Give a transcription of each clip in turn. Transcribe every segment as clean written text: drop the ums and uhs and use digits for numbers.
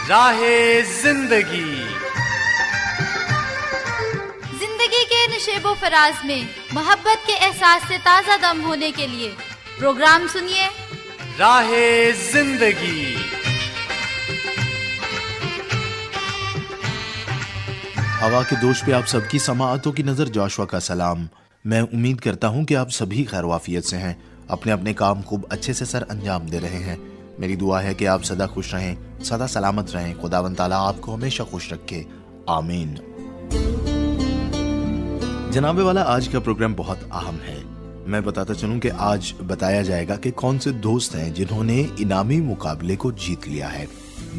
راہ زندگی زندگی کے نشیب و فراز میں محبت کے احساس سے تازہ دم ہونے کے لیے پروگرام سنیے راہ زندگی۔ ہوا کے دوش پہ آپ سب کی سماعتوں کی نظر جاشوا کا سلام۔ میں امید کرتا ہوں کہ آپ سبھی خیر وافیت سے ہیں، اپنے اپنے کام خوب اچھے سے سر انجام دے رہے ہیں۔ میری دعا ہے کہ آپ سدا خوش رہیں، سدا سلامت رہیں، خداوند تعالیٰ آپ کو ہمیشہ خوش رکھے، آمین۔ جناب والا، آج کا پروگرام بہت اہم ہے۔ میں بتاتا چلوں کہ آج بتایا جائے گا کہ کون سے دوست ہیں جنہوں نے انعامی مقابلے کو جیت لیا ہے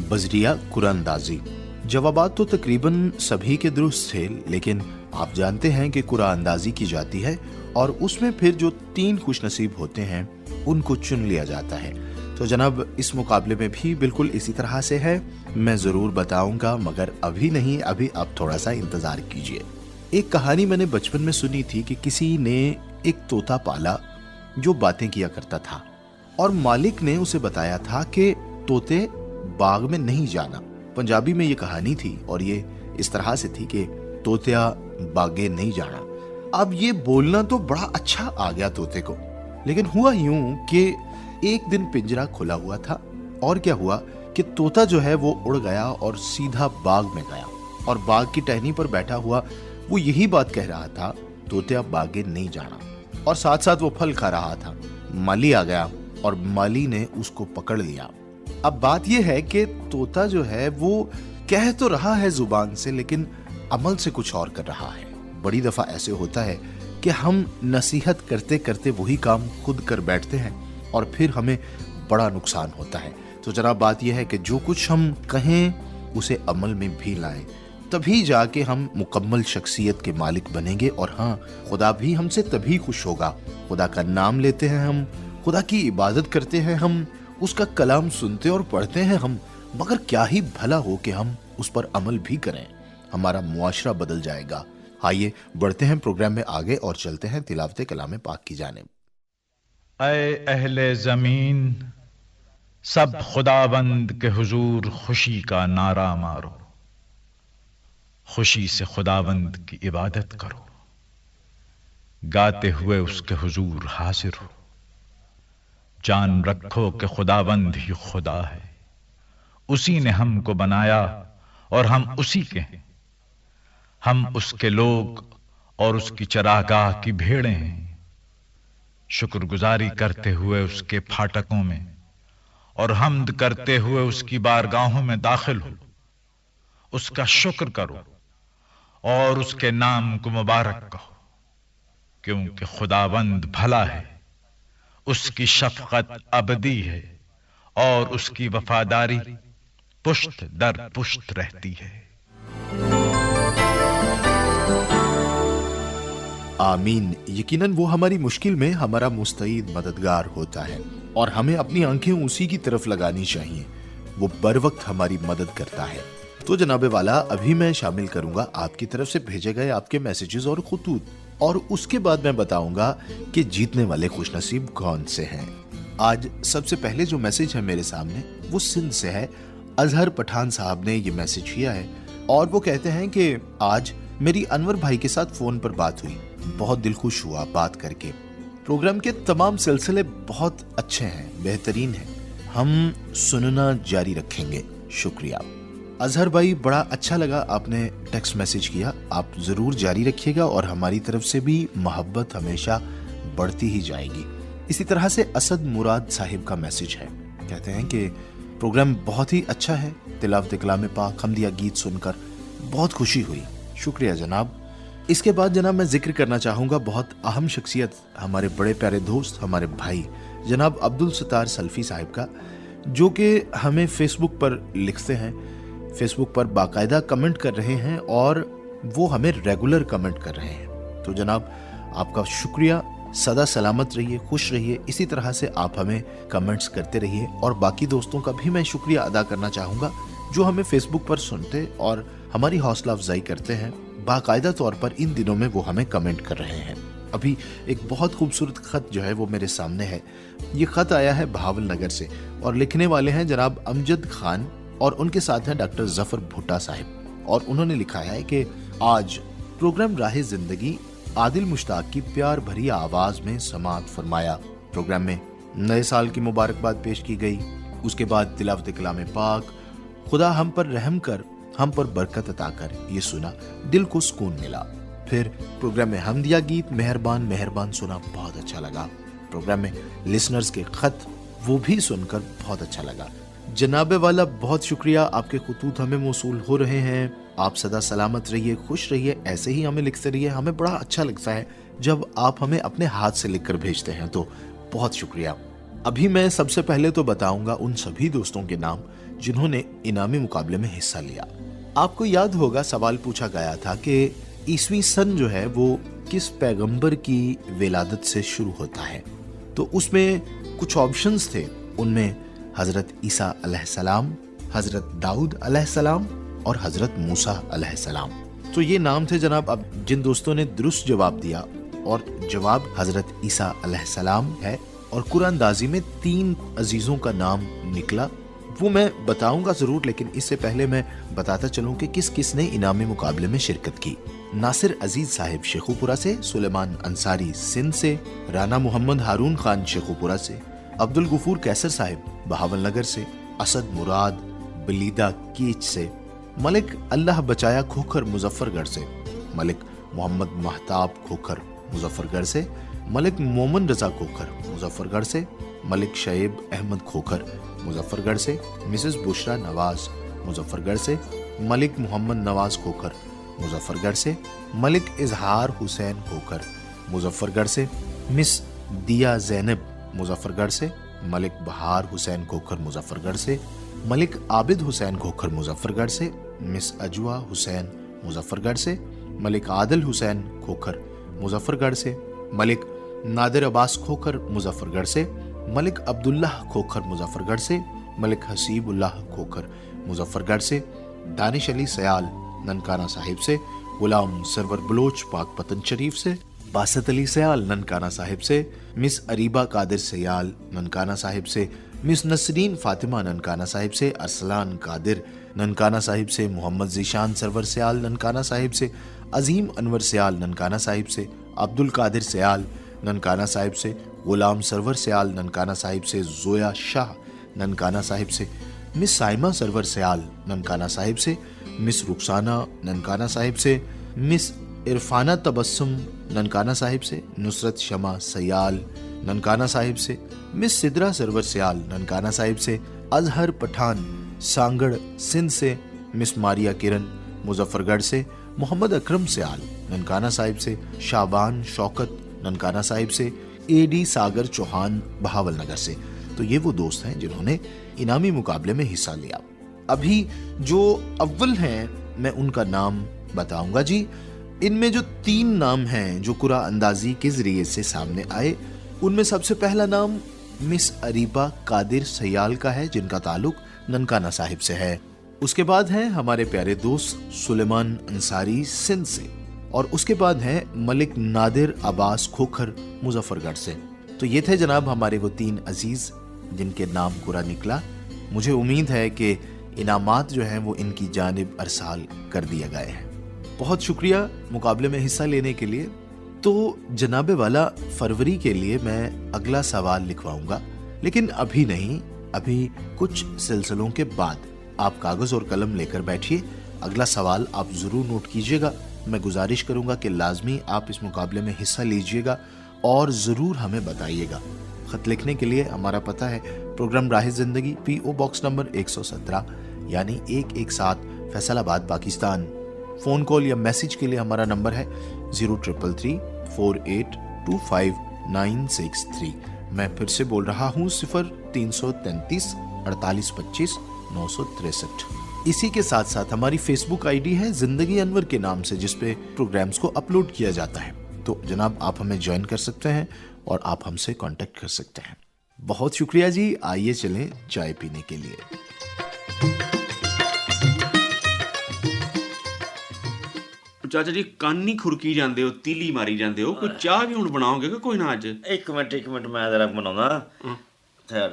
بذریعہ قرآن اندازی۔ جوابات تو تقریباً سبھی کے درست تھے، لیکن آپ جانتے ہیں کہ قرآن اندازی کی جاتی ہے اور اس میں پھر جو 3 خوش نصیب ہوتے ہیں ان کو چن لیا جاتا ہے۔ تو جناب اس مقابلے میں بھی بالکل اسی طرح سے ہے، میں ضرور بتاؤں گا، مگر ابھی نہیں، ابھی آپ تھوڑا سا انتظار کیجئے۔ ایک کہانی میں نے بچپن میں سنی تھی کہ کسی نے ایک طوطا پالا جو باتیں کیا کرتا تھا، اور مالک نے اسے بتایا تھا کہ طوطے باغ میں نہیں جانا۔ پنجابی میں یہ کہانی تھی اور یہ اس طرح سے تھی کہ طوطیا باغے نہیں جانا۔ اب یہ بولنا تو بڑا اچھا آ گیا طوطے کو، لیکن ہوا یوں کہ ایک دن پنجرا کھلا ہوا تھا، اور کیا ہوا کہ طوطا جو ہے وہ اڑ گیا اور سیدھا باغ میں گیا، اور باغ کی ٹہنی پر بیٹھا ہوا وہ یہی بات کہہ رہا تھا، طوطیا باغے نہیں جانا، اور ساتھ ساتھ وہ پھل کھا رہا تھا۔ مالی آ گیا اور مالی نے اس کو پکڑ لیا۔ اب بات یہ ہے کہ طوطا جو ہے وہ کہہ تو رہا ہے زبان سے، لیکن عمل سے کچھ اور کر رہا ہے۔ بڑی دفعہ ایسے ہوتا ہے کہ ہم نصیحت کرتے کرتے وہی کام خود کر بیٹھتے ہیں اور پھر ہمیں بڑا نقصان ہوتا ہے۔ تو جناب بات یہ ہے کہ جو کچھ ہم کہیں اسے عمل میں بھی لائیں، تبھی جا کے ہم مکمل شخصیت کے مالک بنیں گے، اور ہاں، خدا بھی ہم سے تبھی خوش ہوگا۔ خدا کا نام لیتے ہیں ہم، خدا کی عبادت کرتے ہیں ہم، اس کا کلام سنتے اور پڑھتے ہیں ہم، مگر کیا ہی بھلا ہو کہ ہم اس پر عمل بھی کریں، ہمارا معاشرہ بدل جائے گا۔ آئیے بڑھتے ہیں پروگرام میں آگے اور چلتے ہیں تلاوت کلام پاک کی جانب۔ اے اہل زمین، سب خداوند کے حضور خوشی کا نعرہ مارو، خوشی سے خداوند کی عبادت کرو، گاتے ہوئے اس کے حضور حاضر ہو۔ جان رکھو کہ خداوند ہی خدا ہے، اسی نے ہم کو بنایا اور ہم اسی کے ہیں، ہم اس کے لوگ اور اس کی چراگاہ کی بھیڑیں ہیں۔ شکر گزاری کرتے ہوئے اس کے پھاٹکوں میں اور حمد کرتے ہوئے اس کی بارگاہوں میں داخل ہو۔ اس کا شکر کرو اور اس کے نام کو مبارک کہو، کیونکہ خداوند بھلا ہے، اس کی شفقت ابدی ہے اور اس کی وفاداری پشت در پشت رہتی ہے۔ آمین۔ یقیناً وہ ہماری مشکل میں ہمارا مستعد مددگار ہوتا ہے، اور ہمیں اپنی آنکھیں اسی کی طرف لگانی چاہیے، وہ بر وقت ہماری مدد کرتا ہے۔ تو جناب والا، ابھی میں شامل کروں گا آپ کی طرف سے بھیجے گئے آپ کے میسیجز اور خطوط، اور اس کے بعد میں بتاؤں گا کہ جیتنے والے خوش نصیب کون سے ہیں۔ آج سب سے پہلے جو میسیج ہے میرے سامنے وہ سندھ سے ہے۔ اظہر پٹھان صاحب نے یہ میسیج کیا ہے، اور وہ کہتے ہیں کہ آج میری انور بھائی کے ساتھ فون پر بات ہوئی، بہت دل خوش ہوا بات کر کے۔ پروگرام کے تمام سلسلے بہت اچھے ہیں، بہترین ہیں، ہم سننا جاری رکھیں گے، شکریہ۔ اظہر بھائی، بڑا اچھا لگا آپ نے ٹیکسٹ میسیج کیا، آپ ضرور جاری رکھیے گا، اور ہماری طرف سے بھی محبت ہمیشہ بڑھتی ہی جائے گی۔ اسی طرح سے اسد مراد صاحب کا میسیج ہے، کہتے ہیں کہ پروگرام بہت ہی اچھا ہے، تلاوت کلام پاک حمدیہ گیت سن کر بہت خوشی ہوئی، شکریہ جناب۔ اس کے بعد جناب میں ذکر کرنا چاہوں گا بہت اہم شخصیت، ہمارے بڑے پیارے دوست، ہمارے بھائی جناب عبدالستار سلفی صاحب کا، جو کہ ہمیں فیس بک پر لکھتے ہیں، فیس بک پر باقاعدہ کمنٹ کر رہے ہیں، اور وہ ہمیں ریگولر کمنٹ کر رہے ہیں۔ تو جناب آپ کا شکریہ، سدا سلامت رہیے، خوش رہیے، اسی طرح سے آپ ہمیں کمنٹس کرتے رہیے، اور باقی دوستوں کا بھی میں شکریہ ادا کرنا چاہوں گا جو ہمیں فیس بک پر سنتے اور ہماری حوصلہ افزائی کرتے ہیں۔ باقاعدہ طور پر ان دنوں میں وہ ہمیں کمنٹ کر رہے ہیں۔ ابھی ایک بہت خوبصورت خط جو ہے وہ میرے سامنے ہے، یہ خط آیا ہے بہاول نگر سے، اور لکھنے والے ہیں جناب امجد خان اور ان کے ساتھ ہیں ڈاکٹر ظفر بھٹا صاحب، اور انہوں نے لکھا ہے کہ آج پروگرام راہ زندگی عادل مشتاق کی پیار بھری آواز میں سماعت فرمایا۔ پروگرام میں نئے سال کی مبارکباد پیش کی گئی، اس کے بعد تلاوت کلام پاک، خدا ہم پر رحم کر، ہم پر برکت عطا کر، یہ سنا، دل کو سکون ملا۔ پھر پروگرام میں حمدیہ گیت مہربان مہربان سنا، بہت اچھا لگا۔ پروگرام میں لسنرز کے خط، وہ بھی سن کر بہت اچھا لگا۔ جناب والا بہت شکریہ، آپ کے خطوط ہمیں موصول ہو رہے ہیں، آپ سدا سلامت رہیے، خوش رہیے، ایسے ہی ہمیں لکھتے رہیے، ہمیں بڑا اچھا لگتا ہے جب آپ ہمیں اپنے ہاتھ سے لکھ کر بھیجتے ہیں، تو بہت شکریہ۔ ابھی میں سب سے پہلے تو بتاؤں گا ان سبھی دوستوں کے نام جنہوں نے انعامی مقابلے میں حصہ لیا۔ آپ کو یاد ہوگا سوال پوچھا گیا تھا کہ عیسوی سن جو ہے وہ کس پیغمبر کی ولادت سے شروع ہوتا ہے، تو اس میں کچھ آپشنز تھے، ان میں حضرت عیسیٰ علیہ السلام، حضرت داؤد علیہ السلام اور حضرت موسیٰ علیہ السلام۔ تو یہ نام تھے جناب۔ اب جن دوستوں نے درست جواب دیا، اور جواب حضرت عیسیٰ علیہ السلام ہے، اور قرآن اندازی میں 3 عزیزوں کا نام نکلا، وہ میں بتاؤں گا ضرور، لیکن اس سے پہلے میں بتاتا چلوں کہ کس کس نے انعامی مقابلے میں شرکت کی۔ ناصر عزیز صاحب شیخوپورہ سے، سلیمان انصاری سندھ سے، رانا محمد ہارون خان شیخوپورہ سے، عبد الغفور کیسر صاحب بہاول نگر سے، اسد مراد بلیدہ کیچ سے، ملک اللہ بچایا کھوکھر مظفر گڑھ سے، ملک محمد مہتاب کھوکھر مظفر گڑھ سے، ملک مومن رضا کھوکھر مظفر گڑھ سے، ملک شعیب احمد کھوکھر مظفر گڑھ سے، مسز بشرا نواز مظفر گڑھ سے، ملک محمد نواز کھوکھر مظفر گڑھ سے، ملک اظہار حسین کھوکھر مظفر گڑھ سے، مس دیا زینب مظفر گڑھ سے، ملک بہار حسین کھوکھر مظفر گڑھ سے، ملک عابد حسین کھوکھر مظفر گڑھ سے، مس اجوا حسین مظفر گڑھ سے، ملک عادل حسین کھوکھر مظفر گڑھ سے، ملک نادر عباس کھوکھر مظفر گڑھ سے، ملک عبداللہ کھوکھر مظفر گڑھ سے، ملک حسیب اللہ کھوکھر مظفر گڑھ سے، دانش علی سیال ننکانہ صاحب سے، غلام سرور بلوچ پاک پتن شریف سے، باسط علی سیال ننکانہ صاحب سے، مس اریبہ قادر سیال ننکانہ صاحب سے، مس نسرین فاطمہ ننکانہ صاحب سے، ارسلان قادر ننکانہ صاحب سے، محمد ذیشان سرور سیال ننکانہ صاحب سے، عظیم انور سیال ننکانہ صاحب سے، عبد القادر سیال ننکانہ صاحب سے، غلام سرور سیال ننکانہ صاحب سے، زویا شاہ ننکانہ صاحب سے، مس سائمہ سرور سیال ننکانہ صاحب سے، مس رخسانہ ننکانہ صاحب سے، مس عرفانہ تبسم ننکانہ صاحب سے، نصرت شمع سیال ننکانہ صاحب سے، مس سدرا سرور سیال ننکانہ صاحب سے، اظہر پٹھان سانگڑ سندھ سے، مس ماریا کرن مظفر گڑھ سے، محمد اکرم سیال ننکانہ صاحب سے، شابان شوکت ننکانہ صاحب سے، اے ڈی ساگر چوہان بہاول نگر سے۔ تو یہ وہ دوست ہیں جنہوں نے انعامی مقابلے میں حصہ لیا۔ ابھی جو اول ہیں میں ان کا نام بتاؤں گا جی۔ ان میں جو 3 نام ہیں جو قرعہ اندازی کے ذریعے سے سامنے آئے، ان میں سب سے پہلا نام مس اریبہ قادر سیال کا ہے، جن کا تعلق ننکانہ صاحب سے ہے۔ اس کے بعد ہیں ہمارے پیارے دوست سلیمان انصاری سندھ سے، اور اس کے بعد ہیں ملک نادر عباس کھوکھر مظفر گڑھ سے۔ تو یہ تھے جناب ہمارے وہ 3 عزیز جن کے نام قرعہ نکلا۔ مجھے امید ہے کہ انعامات جو ہیں وہ ان کی جانب ارسال کر دیے گئے ہیں۔ بہت شکریہ مقابلے میں حصہ لینے کے لیے۔ تو جناب والا فروری کے لیے میں اگلا سوال لکھواؤں گا، لیکن ابھی نہیں، ابھی کچھ سلسلوں کے بعد۔ آپ کاغذ اور قلم لے کر بیٹھیے، اگلا سوال آپ ضرور نوٹ کیجیے گا۔ میں گزارش کروں گا کہ لازمی آپ اس مقابلے میں حصہ لیجیے گا اور ضرور ہمیں بتائیے گا۔ خط لکھنے کے لیے ہمارا پتہ ہے پروگرام راہ زندگی، پی او باکس نمبر 117 یعنی 117 فیصل آباد پاکستان۔ فون کال یا میسج کے لیے ہمارا نمبر ہے 0333482596 میں پھر سے بول رہا ہوں 0333 4825 963۔ اسی کے ساتھ ساتھ ہماری فیس بک آئی ڈی ہے زندگی انور کے نام سے، جس پہ پروگرامز کو اپلوڈ کیا جاتا ہے۔ تو جناب آپ ہمیں جوائن کر سکتے ہیں اور آپ ہم سے کانٹیکٹ کر سکتے ہیں۔ بہت شکریہ جی، آئیے چلیں چائے پینے کے لیے۔ چاچا جی کان ہی کھرکی جاندے ہو، تیلی ماری جاندے ہو، کوئی چاہ بھی ہوں بناؤ گے کہ کوئی نہ؟ اج ایک منٹ میں ذرا بناؤں ٹھہر۔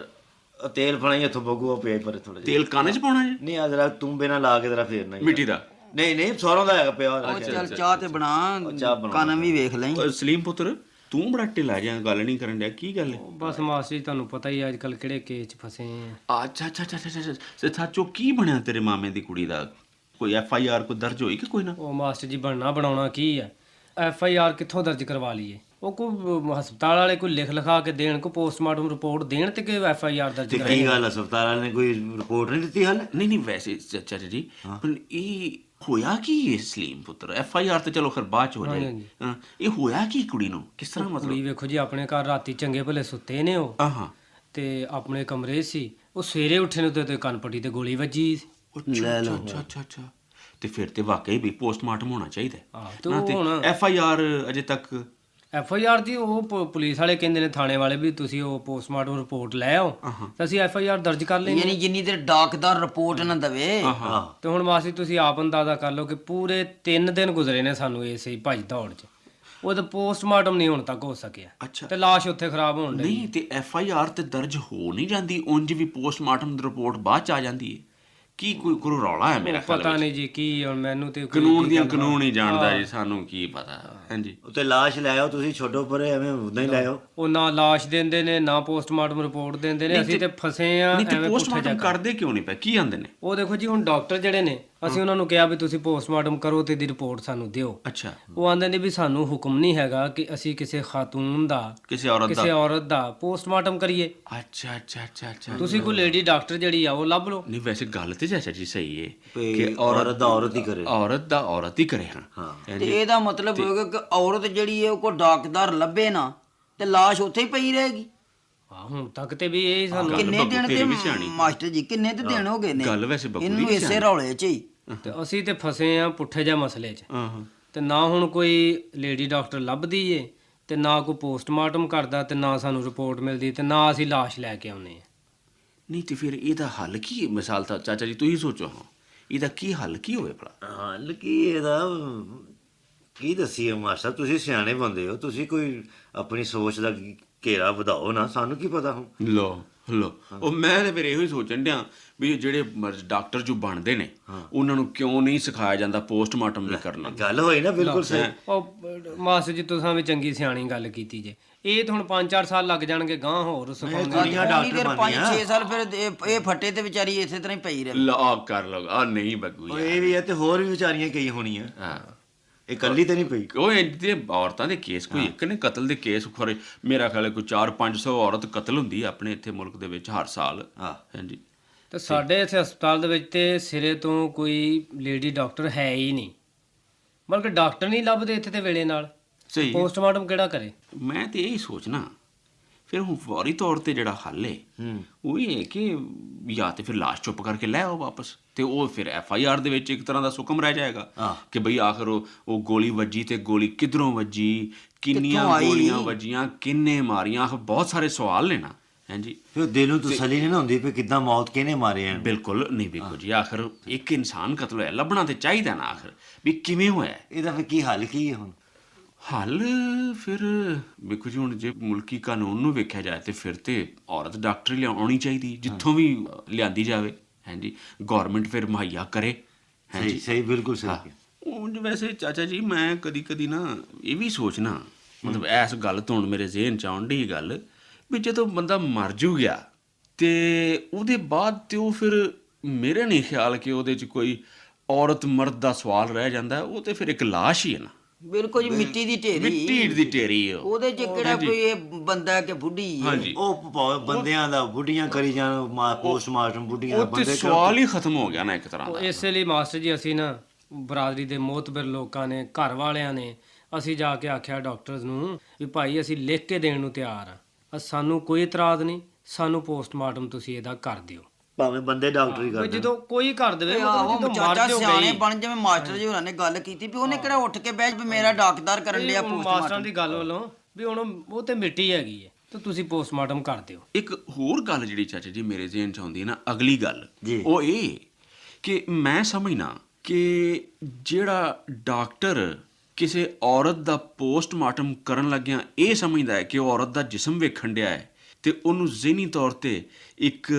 ਤੇਲ ਫੜਾਈ ਇੱਥੋਂ ਬਗੂਆ ਪਿਆ ਪਰ ਥੋੜਾ ਜਿਹਾ। ਤੇਲ ਕੰਨ 'ਚ ਪਾਉਣਾ ਜੀ? ਨਹੀਂ ਆ ਜਰਾ ਤੂੰਬੇ ਨਾਲ ਲਾ ਕੇ ਜਰਾ ਫੇਰਨਾ ਜੀ। ਮਿੱਟੀ ਦਾ? ਨਹੀਂ ਸਰੋਂ ਦਾ ਹੈਗਾ ਪਿਆ। ਉਹ ਚੱਲ ਚਾਹ ਤੇ ਬਣਾ, ਚਾਹ ਬਣਾ। ਕੰਨ ਵੀ ਵੇਖ ਲਈ। ਸਲੀਮ ਪੁੱਤਰ ਤੂੰ ਬੜਾ ਢਿੱਲਾ ਜਿਹਾ, ਗੱਲ ਨਹੀਂ ਕਰਨ ਡਿਆ, ਕੀ ਗੱਲ ਹੈ? ਬਸ ਮਾਸਟਰ ਜੀ ਤੁਹਾਨੂੰ ਪਤਾ ਹੀ ਅੱਜ ਕੱਲ ਕਿਹੜੇ ਕੇਸ 'ਚ ਫਸੇ ਆ। ਅੱਛਾ ਸੱਚੋ ਕੀ ਬਣਿਆ ਤੇਰੇ ਮਾਮੇ ਦੀ ਕੁੜੀ ਦਾ? ਕੋਈ FIR ਕੋਈ ਦਰਜ ਹੋਈ ਕਿ ਕੋਈ ਨਾ? ਉਹ ਮਾਸਟਰ ਜੀ ਬਣਨਾ ਬਣਾਉਣਾ ਕੀ ਆ, FIR ਕਿੱਥੋਂ ਦਰਜ ਕਰਵਾ ਲਈਏ? ਉਹ ਕੋਈ ਹਸਪਤਾਲ ਵਾਲੇ ਕੋਈ ਲਿਖ ਲਿਖਾ ਕੇ ਦੇਣ, ਕੋਈ ਪੋਸਟਮਾਰਟਮ ਰਿਪੋਰਟ ਦੇਣ ਤੇ ਕਿ FIR ਦਰਜ ਤੇ ਕਰਾਈ? ਕੀ ਗੱਲ ਹਸਪਤਾਲ ਵਾਲੇ ਨੇ ਕੋਈ ਰਿਪੋਰਟ ਨਹੀਂ ਦਿੱਤੀ ਹਾਲੇ? ਨਹੀਂ ਵੈਸੇ ਚਾਚਾ ਜੀ ਪਰ ਇਹ ਹੋਇਆ ਕੀ ਹੈ ਸਲੀਮ ਪੁੱਤਰ? FIR ਤੇ ਚਲੋ ਫਿਰ ਬਾਅਦ ਚ ਹੋ ਜਾਏਗੀ। ਹਾਂ, ਇਹ ਹੋਇਆ ਕੀ ਕੁੜੀ ਨੂੰ, ਕਿਸ ਤਰ੍ਹਾਂ ਕੁੜੀ ਮਤਲਬ? ਵੇਖੋ ਜੀ ਆਪਣੇ ਘਰ ਰਾਤੀ ਚੰਗੇ ਭਲੇ ਸੁੱਤੇ ਨੇ ਉਹ, ਹਾਂ ਤੇ ਆਪਣੇ ਕਮਰੇ ਸੀ। ਉਹ ਸਵੇਰੇ ਉੱਠੇ ਨੂੰ ਤੇ ਕੰਨ ਪੱਟੀ ਤੇ ਗੋਲੀ ਵੱਜੀ ਸੀ। ਅੱਛਾ ਤੇ ਫਿਰ ਤੇ ਵਾਕਈ ਵੀ ਪੋਸਟਮਾਰਟਮ ਹੋਣਾ ਚਾਹੀਦਾ। ਆਹ, ਤੇ ਉਹ ਹੁਣ FIR ਅਜੇ ਤੱਕ? FIR ਜੀ ਉਹ ਪੁਲਿਸ ਵਾਲੇ ਕਹਿੰਦੇ ਨੇ, ਥਾਣੇ ਵਾਲੇ ਵੀ ਤੁਸੀਂ ਉਹ ਪੋਸਟਮਾਰਟਮ ਰਿਪੋਰਟ ਲੈ ਆਓ ਤਾਂ ਅਸੀਂ FIR ਦਰਜ ਕਰ ਲੈਂਦੇ। ਯਾਨੀ ਜਿੰਨੀ ਦੇਰ ਡਾਕਦਾਰ ਰਿਪੋਰਟ ਨਾ ਦਵੇ। ਤੇ ਹੁਣ ਮਾਸੀ ਤੁਸੀਂ ਆਪ ਅੰਦਾਜ਼ਾ ਕਰ ਲਓ ਕਿ ਪੂਰੇ 3 ਦਿਨ ਗੁਜ਼ਰੇ ਨੇ ਸਾਨੂੰ ਇਸੇ ਭੱਜ ਦੌੜ 'ਚ। ਉਹਦਾ ਪੋਸਟਮਾਰਟਮ ਨਹੀਂ ਹੁਣ ਤੱਕ ਹੋ ਸਕਿਆ। ਅੱਛਾ। ਤੇ ਲਾਸ਼ ਉੱਥੇ ਖਰਾਬ ਹੋਣ ਡਈ। ਨਹੀਂ ਤੇ FIR ਤੇ ਦਰਜ ਹੋ ਨਹੀਂ ਜਾਂਦੀ, ਉਂਝ ਵੀ ਪੋਸਟਮਾਰਟਮ ਦੀ ਰਿਪੋਰਟ ਬਾਅਦ ਚ ਆ ਜਾਂਦੀ ਹੈ। ਕੀ ਕੋਈ ਰੌਲਾ ਹੈ ਮੇਰਾ ਖਿਆਲ ਪਤਾ ਵਿੱਚ? ਨਹੀਂ ਜੀ ਕੀ, ਹੁਣ ਮੈਨੂੰ ਤੇ ਕਾਨੂੰਨ ਦੀਆਂ ਕਾਨੂੰਨ ਹੀ ਜਾਣਦਾ ਜੀ, ਸਾਨੂੰ ਕੀ ਪਤਾ। ਹਾਂਜੀ ਉੱਤੇ ਲਾਸ਼ ਲੈ ਆਓ ਤੁਸੀਂ, ਛੱਡੋ ਪਰੇ, ਐਵੇਂ ਉਦਾਂ ਹੀ ਲੈ ਆਓ। ਉਹ ਨਾ ਲਾਸ਼ ਦਿੰਦੇ ਨੇ ਨਾ ਪੋਸਟਮਾਰਟਮ ਰਿਪੋਰਟ ਦਿੰਦੇ ਨੇ। ਅਸੀਂ ਤੇ ਫਸੇ ਆ ਨਹੀਂ ਤੇ ਐਵੇਂ ਪੁੱਠਾ ਪੋਸਟਮਾਰਟਮ ਜਾ ਕਰਦੇ ਕਿਉਂ ਨਹੀਂ ਪਏ, ਕੀ ਆਂਦੇ ਨੇ? ਉਹ ਦੇਖੋ ਜੀ ਹੁਣ ਡਾਕਟਰ ਜਿਹੜੇ ਨੇ, ਅਸੀਂ ਉਹਨਾਂ ਨੂੰ ਕਿਹਾ ਵੀ ਤੁਸੀਂ ਪੋਸਟਮਾਰਟਮ ਕਰੋ ਤੇ ਦੀ ਰਿਪੋਰਟ ਸਾਨੂੰ ਦਿਓ। ਅੱਛਾ। ਉਹ ਆਂਦੇ ਨੇ ਵੀ ਸਾਨੂੰ ਹੁਕਮ ਨਹੀਂ ਹੈਗਾ ਕਿ ਅਸੀਂ ਕਿਸੇ ਖਾਤੂਨ ਦਾ, ਕਿਸੇ ਔਰਤ ਦਾ ਪੋਸਟਮਾਰਟਮ ਕਰੀਏ। ਅੱਛਾ ਤੁਸੀਂ ਕੋਈ ਲੇਡੀ ਡਾਕਟਰ ਜਿਹੜੀ ਆ ਉਹ ਲੱਭ ਲਓ। ਨਹੀਂ ਵੈਸੇ ਗੱਲ ਤੇ ਚਾਚਾ ਜੀ ਸਹੀ ਹੈ ਕਿ ਔਰਤ ਦਾ ਔਰਤ ਹੀ ਕਰੇ। ਔਰਤ ਦਾ ਔਰਤ ਹੀ ਕਰੇ। ਹਾਂ ਤੇ ਇਹਦਾ ਮਤਲਬ ਹੋਏਗਾ ਕਿ ਔਰਤ ਜਿਹੜੀ ਹੈ ਉਹ ਕੋਈ ਡਾਕਦਾਰ ਲੱਭੇ ਨਾ ਤੇ ਲਾਸ਼ ਉੱਥੇ ਹੀ ਪਈ ਰਹੇਗੀ। ਹੁਣ ਤੱਕ ਤੇ ਵੀ ਇਹ ਸਾਨੂੰ ਕਿੰਨੇ ਦਿਨ ਤੇ ਮਾਸਟਰ ਜੀ ਕਿੰਨੇ ਤੇ ਦਿਨ ਹੋ ਗਏ ਨੇ ਗੱਲ ਵੈਸੇ ਬਕੂਰੀ ਇਹਨੂੰ ਇਸੇ ਰੌਲੇ 'ਚ ਹੀ। ਤੇ ਅਸੀਂ ਤੇ ਫਸੇ ਆ ਪੁੱਠੇ ਜਿਹਾ ਮਸਲੇ 'ਚ। ਹਾਂ ਤੇ ਨਾ ਹੁਣ ਕੋਈ ਲੇਡੀ ਡਾਕਟਰ ਲੱਭਦੀ ਏ, ਤੇ ਨਾ ਕੋਈ ਪੋਸਟਮਾਰਟਮ ਕਰਦਾ, ਤੇ ਨਾ ਸਾਨੂੰ ਰਿਪੋਰਟ ਮਿਲਦੀ, ਤੇ ਨਾ ਅਸੀਂ ਲਾਸ਼ ਲੈ ਕੇ ਆਉਨੇ ਆ। ਨਹੀਂ ਤੇ ਫਿਰ ਇਹਦਾ ਹੱਲ ਕੀ ਹੈ? ਮਿਸਾਲ ਤਾਂ ਚਾਚਾ ਜੀ ਤੁਸੀਂ ਸੋਚੋ, ਹਾਂ ਇਹਦਾ ਕੀ ਹੱਲ ਕੀ ਹੋਵੇ ਭਲਾ? ਹੱਲ ਕੀ ਇਹਦਾ? ਕੀ ਦੱਸੀਏ ਮਾਸਟਰ, ਤੁਸੀਂ ਸਿਆਣੇ ਬੰਦੇ ਹੋ, ਤੁਸੀਂ ਕੋਈ ਆਪਣੀ ਸੋਚ ਦਾ ਘੇਰਾ ਵਧਾਓ ਨਾ, ਸਾਨੂੰ ਕੀ ਪਤਾ ਹੁਣ। ਲੋ ਉਹ ਮੈਂ ਤੇ ਫਿਰ ਇਹੋ ਹੀ ਸੋਚਣ ਡਿਆ ਵੀ ਜਿਹੜੇ ਡਾਕਟਰ ਜੋ ਬਣਦੇ ਨੇ ਉਹਨਾਂ ਨੂੰ ਕਿਉਂ ਨਹੀਂ ਸਿਖਾਇਆ ਜਾਂਦਾ ਪੋਸਟਮਾਰਟਮ ਵੀ ਕਰਨਾ? ਗੱਲ ਹੋਈ ਨਾ ਬਿਲਕੁਲ ਸਹੀ। ਉਹ ਮਾਸਟਰ ਜੀ ਤੁਸੀਂ ਵੀ ਚੰਗੀ ਸਿਆਣੀ ਗੱਲ ਕੀਤੀ ਜੇ। ਇਹ ਤਾਂ ਹੁਣ 5-4 ਸਾਲ ਲੱਗ ਜਾਣਗੇ ਗਾਂ ਹੋਰ ਸਿਖਾਉਣ। ਕੁੜੀਆਂ ਡਾਕਟਰ ਬਣਦੀਆਂ। 5-6 ਸਾਲ ਫਿਰ ਇਹ ਫੱਟੇ ਤੇ ਵਿਚਾਰੀ ਇਸੇ ਤਰ੍ਹਾਂ ਹੀ ਪਈ ਰਹੇ। ਲਾ ਕਰ ਲਓ ਆ ਨਹੀਂ ਬੱਗੂ ਇਹ ਵੀ ਹੈ ਤੇ ਹੋਰ ਵੀ ਵਿਚਾਰੀਆਂ ਕਈ ਹੋਣੀਆਂ। ਹਾਂ ਇਹ ਕੱਲੀ ਤੇ ਨਹੀਂ ਪਈ। ਉਹ ਇਹਦੇ ਔਰਤਾਂ ਦੇ ਕੇਸ ਕੋਈ ਇੱਕ ਨੇ, ਕਤਲ ਦੇ ਕੇਸ ਖਰੇ ਮੇਰਾ ਖਿਆਲ ਹੈ ਕੋਈ 400-500 ਔਰਤ ਕਤਲ ਹੁੰਦੀ ਹੈ ਆਪਣੇ ਇੱਥੇ ਮੁਲਕ ਦੇ ਵਿੱਚ ਹਰ ਸਾਲ। ਹਾਂਜੀ। ਤੇ ਸਾਡੇ ਇੱਥੇ ਹਸਪਤਾਲ ਦੇ ਵਿੱਚ ਤੇ ਸਿਰੇ ਤੋਂ ਕੋਈ ਲੇਡੀ ਡਾਕਟਰ ਹੈ ਹੀ ਨਹੀਂ, ਬਲਕਿ ਡਾਕਟਰ ਨਹੀਂ ਲੱਭਦੇ ਇੱਥੇ ਤੇ ਵੇਲੇ ਨਾਲ। ਸਹੀ। ਪੋਸਟਮਾਰਟਮ ਕਿਹੜਾ ਕਰੇ? ਮੈਂ ਤੇ ਇਹੀ ਸੋਚਣਾ ਫਿਰ ਹੁਣ ਫੌਰੀ ਤੌਰ ਤੇ ਜਿਹੜਾ ਹੱਲ ਹੈ ਉਹ ਇਹ ਹੈ ਕਿ ਜਾਂ ਤੇ ਫਿਰ ਲਾਸ਼ ਚੁੱਪ ਕਰਕੇ ਲੈ ਆਓ ਵਾਪਸ, ਤੇ ਉਹ ਫਿਰ FIR ਦੇ ਵਿੱਚ ਇੱਕ ਤਰ੍ਹਾਂ ਦਾ ਸੁਕਮ ਰਹਿ ਜਾਏਗਾ ਕਿ ਬਈ ਆਖਰ ਉਹ ਗੋਲੀ ਵੱਜੀ ਤੇ ਗੋਲੀ ਕਿੱਧਰੋਂ ਵੱਜੀ, ਕਿੰਨੀਆਂ ਗੋਲੀਆਂ ਵੱਜੀਆਂ, ਕਿੰਨੇ ਮਾਰੀਆਂ, ਆਖਰ ਬਹੁਤ ਸਾਰੇ ਸਵਾਲ ਨੇ ਨਾ। ਹਾਂਜੀ। ਫਿਰ ਦਿਲ ਨੂੰ ਤਸੱਲੀ ਨਹੀਂ ਨਾ ਹੁੰਦੀ ਵੀ ਕਿੱਦਾਂ ਮੌਤ ਕਿਹਨੇ ਮਾਰੇ ਆ। ਬਿਲਕੁਲ ਨਹੀਂ ਵੇਖੋ ਜੀ, ਆਖਰ ਇੱਕ ਇਨਸਾਨ ਕਤਲ ਹੋਇਆ, ਲੱਭਣਾ ਤੇ ਚਾਹੀਦਾ ਨਾ ਆਖਰ ਵੀ ਕਿਵੇਂ ਹੋਇਆ। ਇਹਦਾ ਫਿਰ ਕੀ ਹੱਲ ਕੀ ਹੈ ਹੁਣ? ਹੱਲ ਫਿਰ ਵੇਖੋ ਜੀ, ਹੁਣ ਜੇ ਮੁਲਕੀ ਕਾਨੂੰਨ ਨੂੰ ਵੇਖਿਆ ਜਾਏ ਤੇ ਫਿਰ ਤੇ ਔਰਤ ਡਾਕਟਰ ਲਿਆਉਣੀ ਚਾਹੀਦੀ ਜਿੱਥੋਂ ਵੀ ਲਿਆਂਦੀ ਜਾਵੇ। ਹਾਂਜੀ। ਗਵਰਨਮੈਂਟ ਫਿਰ ਮੁਹੱਈਆ ਕਰੇ। ਹਾਂਜੀ ਸਹੀ ਬਿਲਕੁਲ ਸਹੀ। ਉਂਝ ਵੈਸੇ ਚਾਚਾ ਜੀ ਮੈਂ ਕਦੀ ਨਾ ਇਹ ਵੀ ਸੋਚਣਾ, ਮਤਲਬ ਇਸ ਗੱਲ ਤੋਂ ਹੁਣ ਮੇਰੇ ਜ਼ਿਹਨ 'ਚ ਆਉਣ ਡਈ ਗੱਲ ਵੀ ਜਦੋਂ ਬੰਦਾ ਮਰ ਜੂ ਗਿਆ ਤੇ ਉਹਦੇ ਬਾਅਦ ਤੇ ਉਹ ਫਿਰ ਮੇਰੇ ਨਹੀਂ ਖਿਆਲ ਕਿ ਉਹਦੇ 'ਚ ਕੋਈ ਔਰਤ ਮਰਦ ਦਾ ਸਵਾਲ ਰਹਿ ਜਾਂਦਾ। ਉਹ ਤੇ ਫਿਰ ਇੱਕ ਲਾਸ਼ ਹੀ ਹੈ ਨਾ। ਬਿਲਕੁਲ ਜੀ, ਮਿੱਟੀ ਦੀ ਢੇਰੀ। ਮਿੱਟੀ ਦੀ ਢੇਰੀ ਉਹਦੇ 'ਚ ਕਿਹੜਾ ਕੋਈ ਇਹ ਬੰਦਾ ਕਿ ਬੁੱਢੀ ਹੈ। ਹਾਂਜੀ। ਉਹ ਬੰਦਿਆਂ ਦਾ ਬੁੱਢੀਆਂ ਕਰੀ ਜਾਣ, ਪੋਸਟਮਾਰਟਮ ਬੁੱਢੀਆਂ ਦਾ ਉਹ ਤੇ ਬੰਦੇ ਸਵਾਲ ਹੀ ਖਤਮ ਹੋ ਗਿਆ ਨਾ ਇੱਕ ਤਰ੍ਹਾਂ ਦਾ। ਇਸੇ ਲਈ ਮਾਸਟਰ ਜੀ ਅਸੀਂ ਨਾ ਬਰਾਦਰੀ ਦੇ ਮੋਤਬਰ ਲੋਕਾਂ ਨੇ, ਘਰ ਵਾਲਿਆਂ ਨੇ, ਅਸੀਂ ਜਾ ਕੇ ਆਖਿਆ ਡਾਕਟਰਸ ਨੂੰ ਵੀ ਭਾਈ ਅਸੀਂ ਲਿਖ ਕੇ ਦੇਣ ਨੂੰ ਤਿਆਰ ਆ, ਸਾਨੂੰ ਕੋਈ ਇਤਰਾਜ਼ ਨਹੀਂ, ਸਾਨੂੰ ਪੋਸਟਮਾਰਟਮ ਤੁਸੀਂ ਇਹਦਾ ਕਰ ਦਿਓ। ਭਾਵੇਂ ਬੰਦੇ ਡਾਕਟਰ ਹੀ ਵੀ ਕਰਦੇ। ਜਦੋਂ ਕੋਈ ਕਰ ਦੇਵੇ, ਆਹੋ ਜਦੋਂ ਚਾਚਾ ਮਰ ਜੋ ਸਿਆਣੇ ਗਈ। ਬਣ ਜਿਵੇਂ ਮਾਸਟਰ ਜੀ ਹੋਰਾਂ ਨੇ ਗੱਲ ਕੀਤੀ ਵੀ ਉਹਨੇ ਕਿਹੜਾ ਉੱਠ ਕੇ ਬਹਿ ਵੀ ਮੇਰਾ ਡਾਕਦਾਰ ਕਰਨ ਡਿਆ ਮਾਸਟਰਾਂ ਪੋਸਟਮਾਰਟਮ। ਦੀ ਗੱਲ ਵੱਲੋਂ ਵੀ ਹੁਣ ਉਹ ਤੇ ਮਿੱਟੀ ਹੈਗੀ ਹੈ ਤੇ ਤੁਸੀਂ ਪੋਸਟਮਾਰਟਮ ਕਰ ਦਿਓ। ਇੱਕ ਹੋਰ ਗੱਲ ਜਿਹੜੀ ਚਾਚਾ ਜੀ ਮੇਰੇ ਜ਼ਿਹਨ 'ਚ ਆਉਂਦੀ ਹੈ ਨਾ, ਅਗਲੀ ਗੱਲ ਜੀ। ਉਹ ਇਹ ਕਿ ਮੈਂ ਸਮਝਣਾ ਕਿ ਜਿਹੜਾ ਡਾਕਟਰ ਕਿਸੇ ਔਰਤ ਦਾ ਪੋਸਟਮਾਰਟਮ ਕਰਨ ਲੱਗਿਆ ਇਹ ਸਮਝਦਾ ਹੈ ਕਿ ਉਹ ਔਰਤ ਦਾ ਜਿਸਮ ਵੇਖਣ ਡਿਆ ਹੈ ਤੇ ਉਹਨੂੰ ਜ਼ਿਹਨੀ ਤੌਰ ਤੇ ਇੱਕ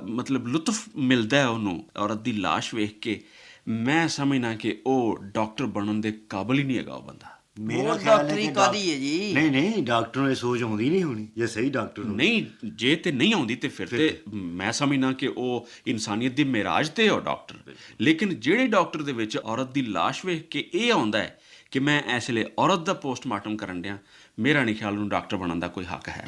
ਮਤਲਬ ਲੁਤਫ ਮਿਲਦਾ ਹੈ ਉਹਨੂੰ ਔਰਤ ਦੀ ਲਾਸ਼ ਵੇਖ ਕੇ, ਮੈਂ ਸਮਝਣਾ ਕਿ ਉਹ ਡਾਕਟਰ ਬਣਨ ਦੇ ਕਾਬਿਲ ਹੀ ਨਹੀਂ ਹੈਗਾ ਉਹ ਬੰਦਾ। ਮੇਰਾ ਉਹ ਖਿਆਲ ਹੈ ਡਾਕਟਰੀ ਕਿ ਕਾਹਦੀ ਹੈ ਜੀ? ਨਹੀਂ ਡਾਕਟਰ ਨੂੰ ਇਹ ਸੋਚ ਆਉਂਦੀ ਨਹੀਂ ਹੋਣੀ ਜੇ ਸਹੀ ਡਾਕਟਰ ਨੂੰ। ਨਹੀਂ, ਜੇ ਤੇ ਨਹੀਂ ਆਉਂਦੀ ਤੇ ਫਿਰ ਤੇ ਮੈਂ ਸਮਝਣਾ ਕਿ ਉਹ ਇਨਸਾਨੀਅਤ ਦੀ ਮਿਰਾਜ ਤੇ ਉਹ ਡਾਕਟਰ। ਲੇਕਿਨ ਜਿਹੜੇ ਡਾਕਟਰ ਦੇ ਵਿੱਚ ਔਰਤ ਦੀ ਲਾਸ਼ ਵੇਖ ਕੇ ਇਹ ਆਉਂਦਾ ਹੈ ਕਿ ਮੈਂ ਇਸ ਵੇਲੇ ਔਰਤ ਦਾ ਪੋਸਟਮਾਰਟਮ ਕਰਨ ਡਿਆ, ਮੇਰਾ ਨਹੀਂ ਖਿਆਲ ਉਹਨੂੰ ਡਾਕਟਰ ਬਣਨ ਦਾ ਕੋਈ ਹੱਕ ਹੈ।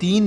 3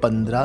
15